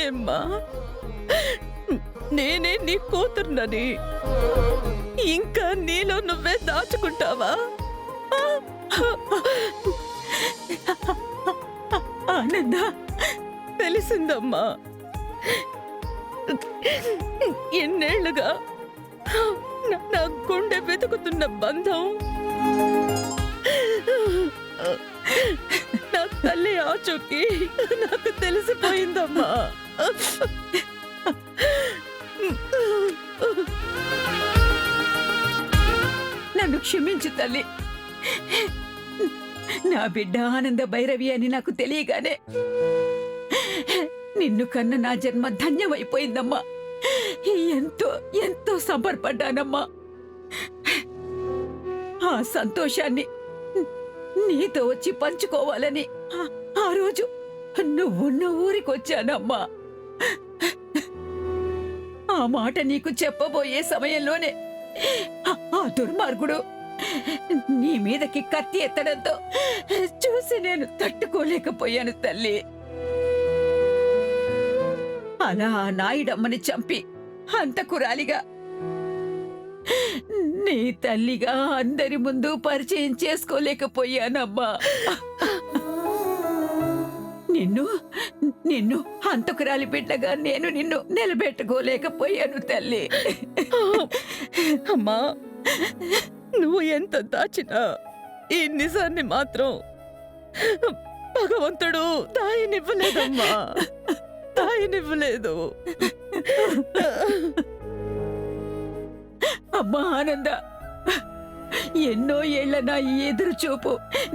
అమ్మా, నేనే నీ కూతుర్నని ఇంకా నీలో నువ్వే దాచుకుంటావా? ఆనంద, తెలిసిందమ్మా. ఎన్నేళ్లుగా నా గుండె వెతుకుతున్న బంధం నా తల్లి ఆచూకీ నాకు తెలిసిపోయిందమ్మా. నన్ను క్షమించు తల్లి. నా బిడ్డ ఆనంద భైరవి అని నాకు తెలియగానే నిన్ను కన్న నా జన్మ ధన్యమైపోయిందమ్మా. ఎంతో ఎంతో సమర్పడ్డానమ్మా. ఆ సంతోషాన్ని నీతో వచ్చి పంచుకోవాలని ఆ రోజు నువ్వున్న ఊరికొచ్చానమ్మా. ఆ మాట నీకు చెప్పబోయే సమయంలోనే ఆ దుర్మార్గుడు నీ మీదకి కత్తి ఎత్తడంతో చూసి నేను తట్టుకోలేకపోయాను తల్లి. అలా ఆ నాయుడమ్మని చంపి హంతకురాలిగా నీ తల్లిగా అందరి ముందు పరిచయం చేసుకోలేకపోయానమ్మా. నిన్ను నిన్ను హంతకురాలి బిడ్డగా నేను నిన్ను నిలబెట్టుకోలేకపోయాను తల్లి. అమ్మా, నువ్వు ఎంత దాచినా ఈ నిజాన్ని మాత్రం భగవంతుడు దాయనివ్వలేదమ్మా, దాయనివ్వలేదు. అమ్మా ఆనంద, ఎన్నో ఏళ్ల నా ఈ ఎదురు చూపు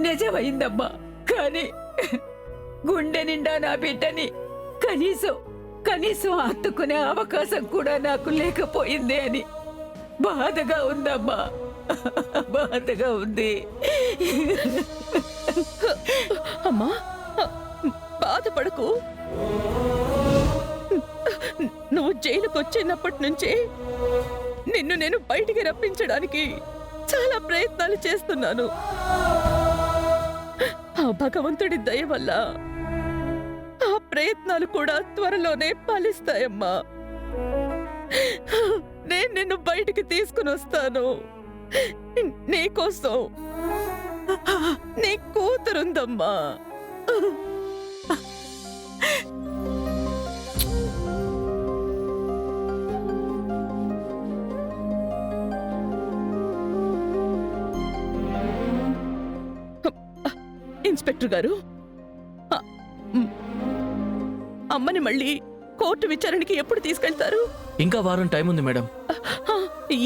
నిజమైందమ్మా. కానీ గుండె నిండా నా బిడ్డని కనీసం కనీసం హత్తుకునే అవకాశం కూడా నాకు లేకపోయిందే అని బాధగా ఉందమ్మా, బాధగా ఉంది. అమ్మా, బాధపడకు. నువ్వు జైలుకు వచ్చినప్పటి నుంచి నిన్ను నేను బయటికి రప్పించడానికి చాలా ప్రయత్నాలు చేస్తున్నాను. ఆ భగవంతుడి దయ వల్ల ఆ ప్రయత్నాలు కూడా త్వరలోనే ఫలిస్తాయమ్మా. నేను నిన్ను బయటికి తీసుకుని వస్తాను. నీకోసం నీ కూతురుందమ్మా. ఇన్స్పెక్టర్ గారు, అమ్మని మళ్ళీ కోర్టు విచారణకి ఎప్పుడు తీసుకెళ్తారు? ఇంకా వారం టైం ఉంది మేడం.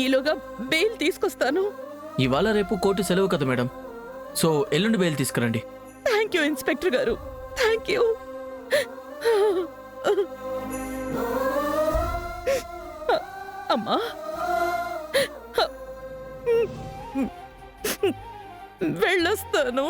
ఈలోగా బెయిల్ తీసుకొస్తాను. ఇవాళ రేపు కోర్టు సెలవు కదా మేడం, సో ఎల్లుండి బెయిల్ తీసుకురండి. థ్యాంక్ యూ ఇన్స్పెక్టర్ గారు, థ్యాంక్ యూ. అమ్మా, వెళ్ళొస్తాను.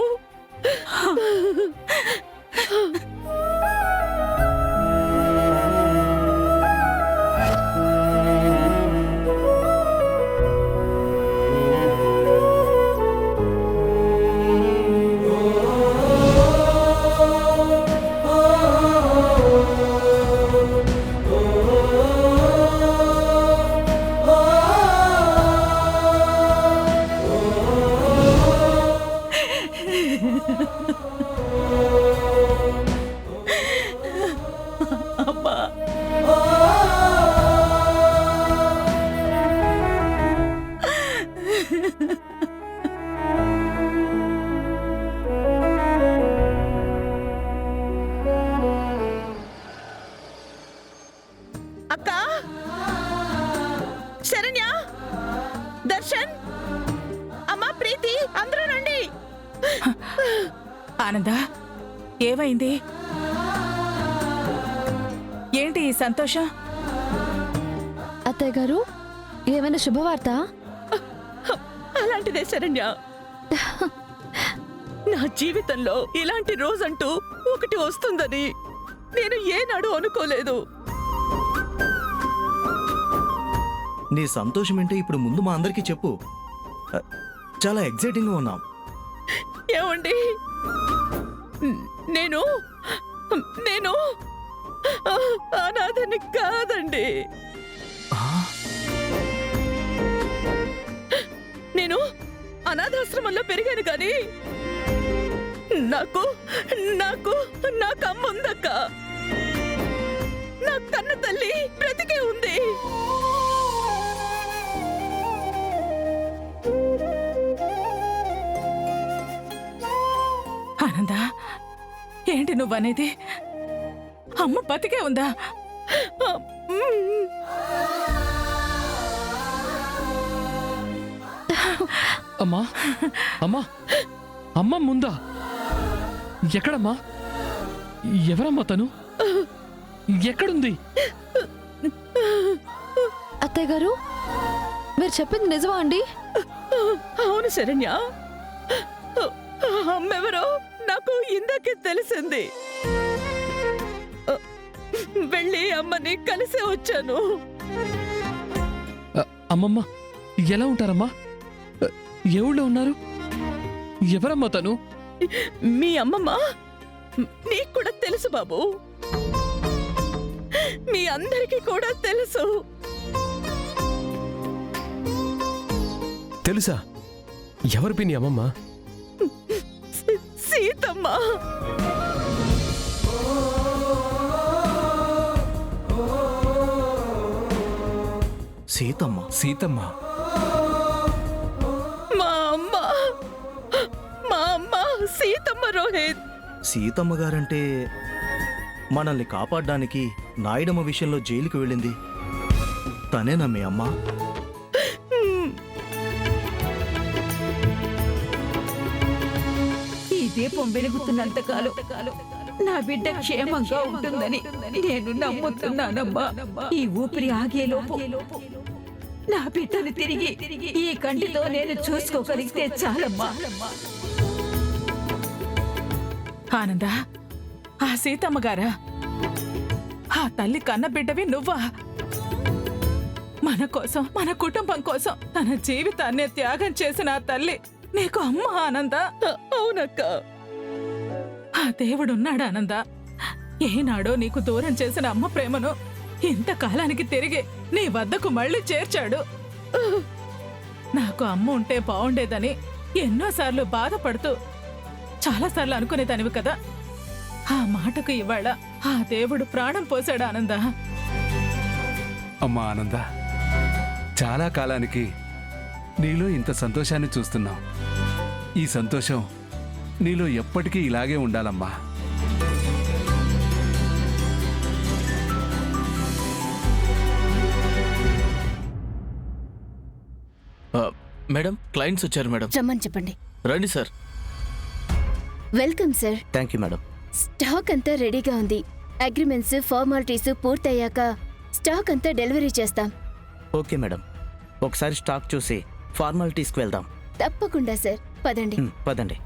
అమ్మా, అక్క, శరణ్య, దర్శన్, అమ్మా ప్రీతి, అందరూ రండి. ఆనంద, ఏమైంది? ఏంటి ఈ సంతోషం? అత్తయ్య గారు, ఏమైనా శుభవార్త? అలాంటిదే శరణ్య. నా జీవితంలో ఇలాంటి రోజంటూ ఒకటి వస్తుందని నేను ఏనాడు అనుకోలేదు. నీ సంతోషం ఏంటో ఇప్పుడు ముందు మా అందరికీ చెప్పు. చాలా ఎక్సైటింగ్ గా ఉన్నాం. ఏమండి, నేను నేను అనాథని కాదండి. నేను అనాథాశ్రమంలో పెరిగాను కానీ నాకు నాకు నాకు అమ్మ ఉందక్క. నా కన్న తల్లి బ్రతికే ఉంది. ఆనందా, ఏంటి నువ్వనేది? అమ్మ బతికే ఉందా? అమ్మా అమ్మా అమ్మ ముందా? ఎక్కడమ్మా? ఎవరమ్మా తను? ఎక్కడుంది? అత్తయ్య గారు, మీరు చెప్పింది నిజమా అండి? అవును శరణ్య, అమ్మెవరో నాకు ఇందాకే తెలిసింది. వెళ్ళి అమ్మని కలిసే వచ్చాను. అమ్మమ్మ ఎలా ఉంటారమ్మా? ఏ ఊళ్ళో ఉన్నారు? ఎవరమ్మా తను? మీ అమ్మమ్మ నీకు కూడా తెలుసు బాబు, మీ అందరికీ కూడా తెలుసు. తెలుసా? ఎవరు పిన్ని అమ్మమ్మ? సీతమ్మ. సీతమ్మ? సీతమ్మ? మా అమ్మ సీతమ్మ రోహిత్. సీతమ్మ గారంటే మనల్ని కాపాడడానికి నాయుడమ్మ విషయంలో జైలుకి వెళ్ళింది తనేనా మీ అమ్మ? ఈ దీపం వెలుగుతున్నంత కాలం నా బిడ్డ క్షేమంగా ఉంటుందని నేను నమ్ముతున్నానమ్మా. ఈ ఊపిరి ఆగేలోపు నా బిడ్డను తిరిగి ఈ కంటితో నేను చూసుకోగలిగితే చాలమ్మా. ఆనందా, ఆ సీతమ్మ గారా? ఆ తల్లి కన్న బిడ్డవి నువ్వా? మన కోసం, మన కుటుంబం కోసం తన జీవితాన్ని త్యాగం చేసిన ఆ తల్లి నీకు అమ్మ ఆనందా? అవునక్క. ఆ దేవుడున్నాడు ఆనందా. ఏనాడో నీకు దూరం చేసిన అమ్మ ప్రేమను ఇంతకాలానికి తిరిగి నీ వద్దకు మళ్ళీ చేర్చాడు. నాకు అమ్మ ఉంటే బాగుండేదని ఎన్నోసార్లు బాధపడుతూ చాలాసార్లు అనుకునేదానివి కదా. ఆ మాటకు ఇవాళ ఆ దేవుడు ప్రాణం పోశాడు ఆనందా. అమ్మా ఆనంద, చాలా కాలానికి నీలో ఇంత సంతోషాన్ని చూస్తున్నాం. ఈ సంతోషం నీలో ఎప్పటికీ ఇలాగే ఉండాలమ్మా. మేడం, క్లయింట్స్ వచ్చారు మేడం. రమ్మని చెప్పండి. రండి sir. Welcome sir. Thank you madam. Stock అంతా రెడీగా ఉంది. అగ్రిమెంట్స్, ఫార్మాలిటీస్ పూర్తయ్యాక స్టాక్ అంతా డెలివరీ చేస్తాం. ఓకే మేడం, ఒకసారి స్టాక్ చూసి ఫార్మాలిటీస్కి వెళ్దాం. తప్పకుండా సార్. పదండి. పదండి.